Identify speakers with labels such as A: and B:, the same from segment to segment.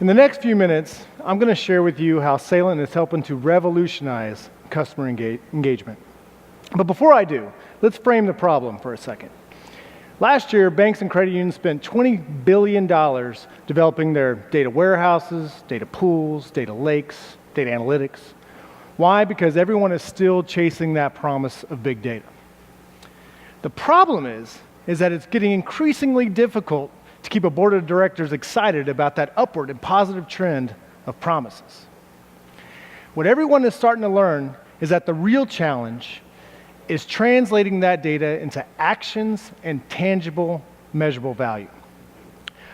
A: In the next few minutes, I'm going to share with you how Saylent is helping to revolutionize customer engagement. But before I do, let's frame the problem for a second. Last year, banks and credit unions spent $20 billion developing their data warehouses, data pools, data lakes, data analytics. Why? Because everyone is still chasing that promise of big data. The problem is that it's getting increasingly difficult to keep a board of directors excited about that upward and positive trend of promises. What everyone is starting to learn is that the real challenge is translating that data into actions and tangible, measurable value.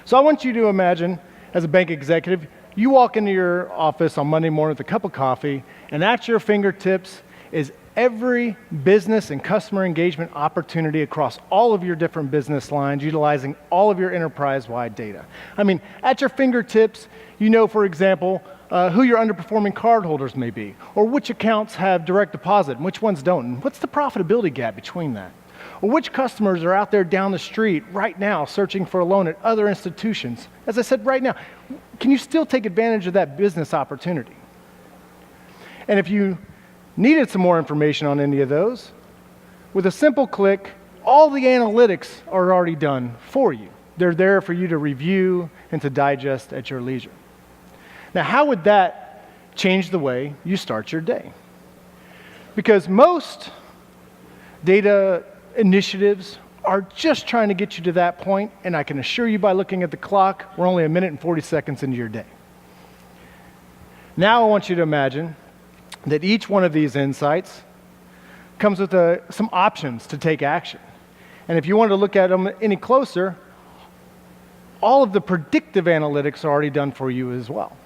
A: So I want you to imagine, as a bank executive, you walk into your office on Monday morning with a cup of coffee, and at your fingertips is every business and customer engagement opportunity across all of your different business lines, utilizing all of your enterprise-wide data. I mean, at your fingertips, you know, for example, who your underperforming cardholders may be, or which accounts have direct deposit and which ones don't, and what's the profitability gap between that, or which customers are out there down the street right now searching for a loan at other institutions. As I said, right now, can you still take advantage of that business opportunity? And if you needed some more information on any of those, with a simple click, all the analytics are already done for you. They're there for you to review and to digest at your leisure. Now, how would that change the way you start your day? Because most data initiatives are just trying to get you to that point, and I can assure you by looking at the clock, we're only 1 minute and 40 seconds into your day. Now I want you to imagine that each one of these insights comes with some options to take action. And if you want to look at them any closer, all of the predictive analytics are already done for you as well.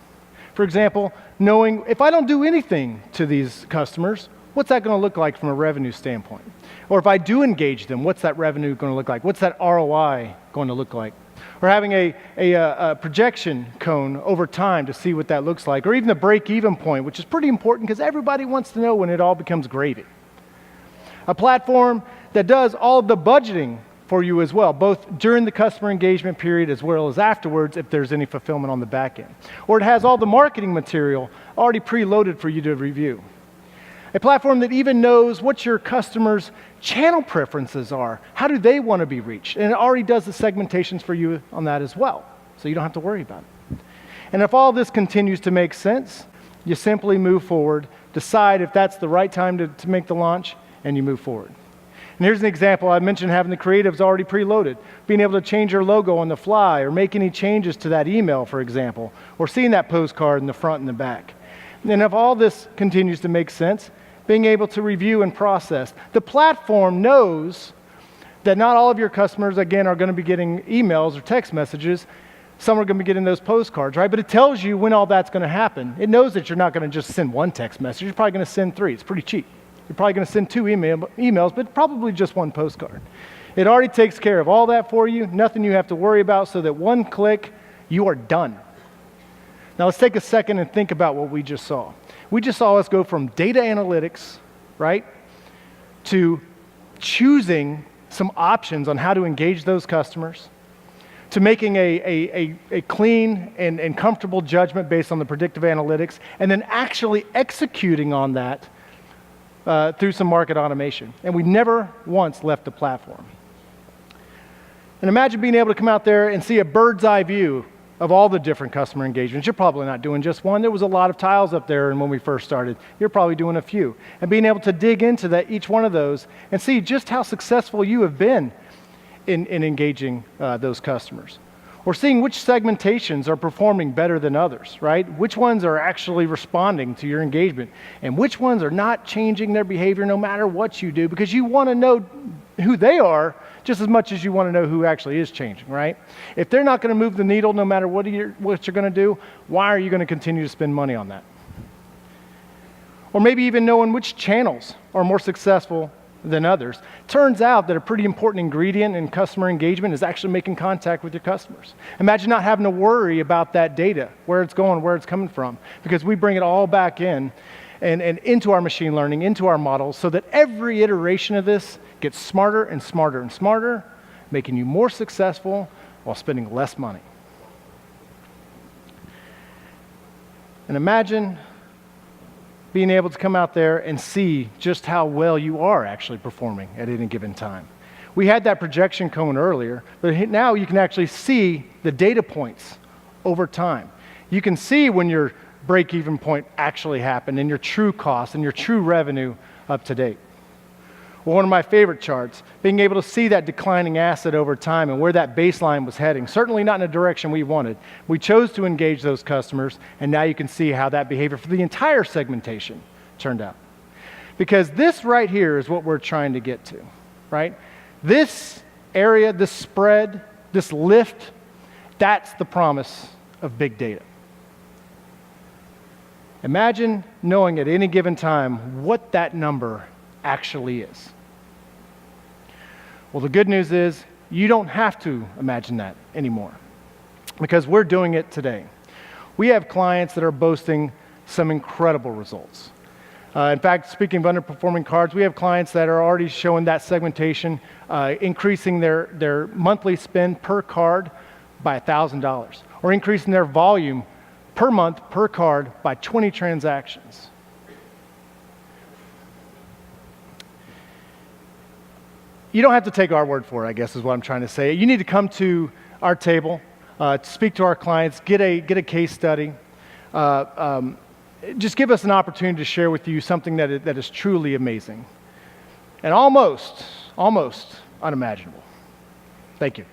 A: For example, knowing if I don't do anything to these customers, what's that going to look like from a revenue standpoint? Or if I do engage them, what's that revenue going to look like? What's that ROI going to look like? Or having a projection cone over time to see what that looks like, or even the break-even point, which is pretty important because everybody wants to know when it all becomes gravy. A platform that does all of the budgeting for you as well, both during the customer engagement period as well as afterwards if there's any fulfillment on the back end. Or it has all the marketing material already preloaded for you to review. A platform that even knows what your customers' channel preferences are. How do they want to be reached? And it already does the segmentations for you on that as well, so you don't have to worry about it. And if all this continues to make sense, you simply move forward, decide if that's the right time to make the launch, and you move forward. And here's an example. I mentioned having the creatives already preloaded, being able to change your logo on the fly, or make any changes to that email, for example, or seeing that postcard in the front and the back. And if all this continues to make sense, being able to review and process. The platform knows that not all of your customers, again, are going to be getting emails or text messages. Some are going to be getting those postcards, right? But it tells you when all that's going to happen. It knows that you're not going to just send one text message. You're probably going to send 3. It's pretty cheap. You're probably going to send 2 emails, but probably just 1 postcard. It already takes care of all that for you, nothing you have to worry about, so that 1 click, you are done. Now let's take a second and think about what we just saw. We just saw us go from data analytics, right, to choosing some options on how to engage those customers, to making a clean and comfortable judgment based on the predictive analytics, and then actually executing on that through some market automation. And we never once left the platform. And imagine being able to come out there and see a bird's eye view of all the different customer engagements. You're probably not doing just one. There was a lot of tiles up there, and when we first started, you're probably doing a few. And being able to dig into each one of those and see just how successful you have been in engaging those customers. Or seeing which segmentations are performing better than others, right? Which ones are actually responding to your engagement, and which ones are not changing their behavior no matter what you do, because you want to know who they are just as much as you want to know who actually is changing, right? If they're not going to move the needle no matter what you're going to do, why are you going to continue to spend money on that? Or maybe even knowing which channels are more successful than others. Turns out that a pretty important ingredient in customer engagement is actually making contact with your customers. Imagine not having to worry about that data, where it's going, where it's coming from, because we bring it all back in and into our machine learning, into our models, so that every iteration of this gets smarter and smarter and smarter, making you more successful while spending less money. And imagine being able to come out there and see just how well you are actually performing at any given time. We had that projection cone earlier, but now you can actually see the data points over time. You can see when your break-even point actually happened and your true cost and your true revenue up to date. Well, one of my favorite charts, being able to see that declining asset over time and where that baseline was heading, certainly not in a direction we wanted. We chose to engage those customers, and now you can see how that behavior for the entire segmentation turned out. Because this right here is what we're trying to get to, right? This area, this spread, this lift, that's the promise of big data. Imagine knowing at any given time what that number actually is. Well, the good news is you don't have to imagine that anymore because we're doing it today. We have clients that are boasting some incredible results. In fact, speaking of underperforming cards, we have clients that are already showing that segmentation, increasing their monthly spend per card by $1,000, or increasing their volume per month per card by 20 transactions. You don't have to take our word for it, I guess is what I'm trying to say. You need to come to our table, speak to our clients, get a case study. Just give us an opportunity to share with you something that is truly amazing and almost unimaginable. Thank you.